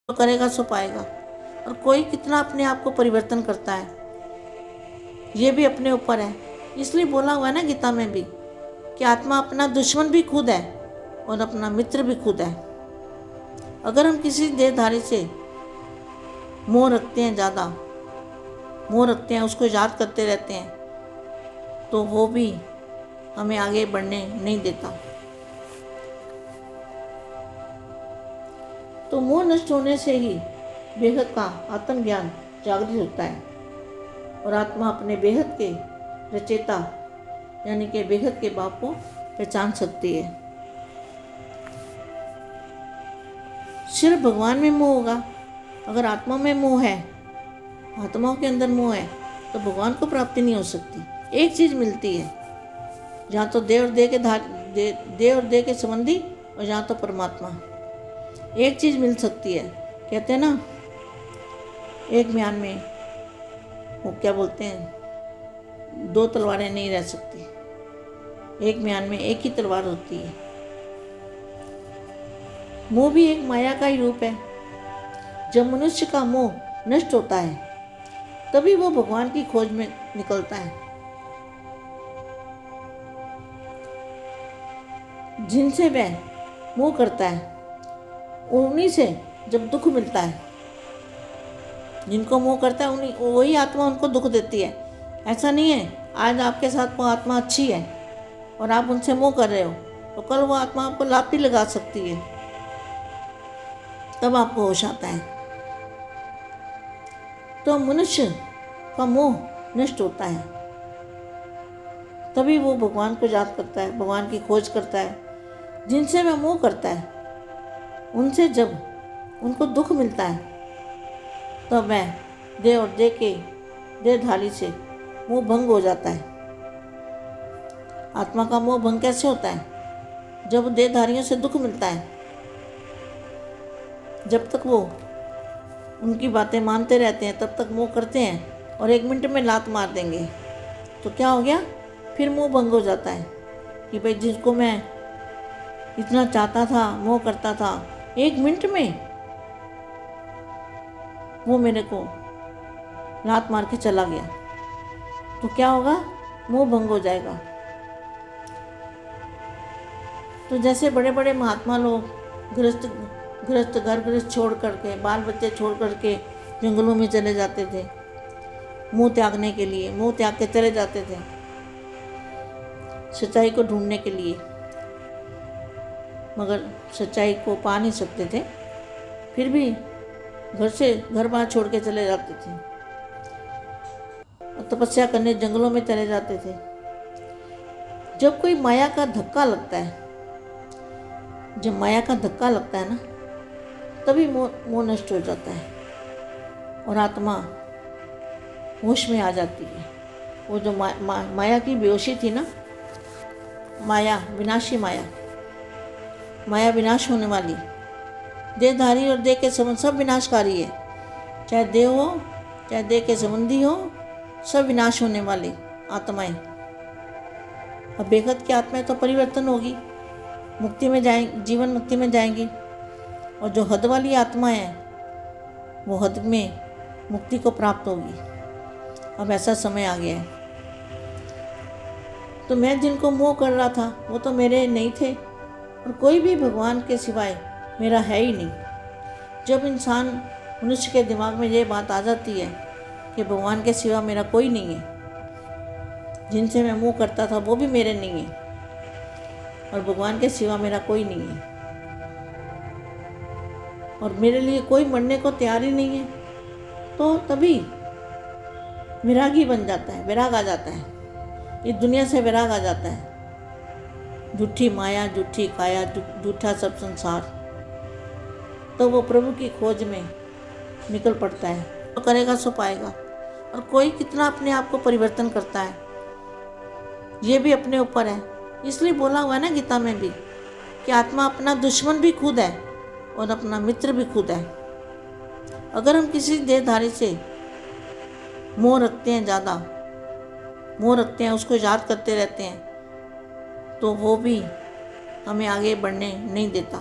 जो करेगा सो पाएगा। और कोई कितना अपने आप को परिवर्तन करता है ये भी अपने ऊपर है। इसलिए बोला हुआ है ना गीता में भी कि आत्मा अपना दुश्मन भी खुद है और अपना मित्र भी खुद है। अगर हम किसी देहधारी से मोह रखते हैं, ज़्यादा मोह रखते हैं, उसको याद करते रहते हैं, तो वो भी हमें आगे बढ़ने नहीं देता। तो मोह नष्ट होने से ही बेहद का आत्मज्ञान जागृत होता है और आत्मा अपने बेहद के रचेता यानी कि बेहद के बाप को पहचान सकती है। सिर्फ भगवान में मोह होगा। अगर आत्मा में मोह है, आत्माओं के अंदर मोह है, तो भगवान को प्राप्ति नहीं हो सकती। एक चीज़ मिलती है, जहाँ तो देव और देह के संबंधी और जहाँ तो परमात्मा। एक चीज़ मिल सकती है। कहते हैं ना, एक म्यान में वो क्या बोलते हैं, दो तलवारें नहीं रह सकती। एक म्यान में एक ही तलवार होती है। मोह भी एक माया का ही रूप है। जब मनुष्य का मोह नष्ट होता है तभी वो भगवान की खोज में निकलता है। जिनसे वह मोह करता है उन्हीं से जब दुख मिलता है, जिनको मोह करता है उन्हीं वही आत्मा उनको दुख देती है। ऐसा नहीं है आज आपके साथ वो आत्मा अच्छी है और आप उनसे मोह कर रहे हो, तो कल वो आत्मा आपको लात लगा सकती है, तब आपको होश आता है। तो मनुष्य का मोह नष्ट होता है तभी वो भगवान को याद करता है, भगवान की खोज करता है। जिनसे वह मोह करता है उनसे जब उनको दुख मिलता है तो वह देह और देह के देहधारी से मोह भंग हो जाता है। आत्मा का मोह भंग कैसे होता है? जब देहधारियों से दुख मिलता है, जब तक वो उनकी बातें मानते रहते हैं तब तक मोह करते हैं और एक मिनट में लात मार देंगे, तो क्या हो गया? फिर मोह भंग हो जाता है कि भाई जिसको मैं इतना चाहता था, मोह करता था, एक मिनट में वो मेरे को लात मार के चला गया, तो क्या होगा? मोह भंग हो जाएगा। तो जैसे बड़े बड़े महात्मा लोग गृहस्थ घर गृहस्थ छोड़ करके, बाल बच्चे छोड़ करके जंगलों में चले जाते थे मोह त्यागने के लिए, मोह त्याग के चले जाते थे सच्चाई को ढूंढने के लिए, मगर सच्चाई को पा नहीं सकते थे, फिर भी घर बार छोड़ के चले जाते थे, तपस्या करने जंगलों में चले जाते थे। जब कोई माया का धक्का लगता है, जब माया का धक्का लगता है ना, तभी मोह नष्ट हो जाता है और आत्मा होश में आ जाती है। वो जो माया की बेहोशी थी ना, माया विनाशी माया विनाश होने वाली, देहधारी और देह के संबंध सब विनाशकारी है। चाहे देह हो चाहे देह के संबंधी हो, सब विनाश होने वाली आत्माएं। अब बेहद की आत्माएं तो परिवर्तन होगी, मुक्ति में जाएंगी, जीवन मुक्ति में जाएंगी। और जो हद वाली आत्माएं हैं वो हद में मुक्ति को प्राप्त होगी। अब ऐसा समय आ गया है। तो मैं जिनको मोह कर रहा था वो तो मेरे नहीं थे और कोई भी भगवान के सिवाय मेरा है ही नहीं। जब इंसान मनुष्य के दिमाग में ये बात आ जाती है कि भगवान के सिवा मेरा कोई नहीं है, जिनसे मैं मोह करता था वो भी मेरे नहीं है और भगवान के सिवा मेरा कोई नहीं है और मेरे लिए कोई मरने को तैयार ही नहीं है, तो तभी विरागी बन जाता है, विराग आ जाता है, इस दुनिया से विराग आ जाता है। झूठी माया, झूठी काया, झूठा सब संसार, तो वो प्रभु की खोज में निकल पड़ता है। तो करेगा सो पाएगा। और कोई कितना अपने आप को परिवर्तन करता है ये भी अपने ऊपर है। इसलिए बोला हुआ है ना गीता में भी कि आत्मा अपना दुश्मन भी खुद है और अपना मित्र भी खुद है। अगर हम किसी देहधारी से मोह रखते हैं, ज़्यादा मोह रखते हैं, उसको याद करते रहते हैं, तो वो भी हमें आगे बढ़ने नहीं देता।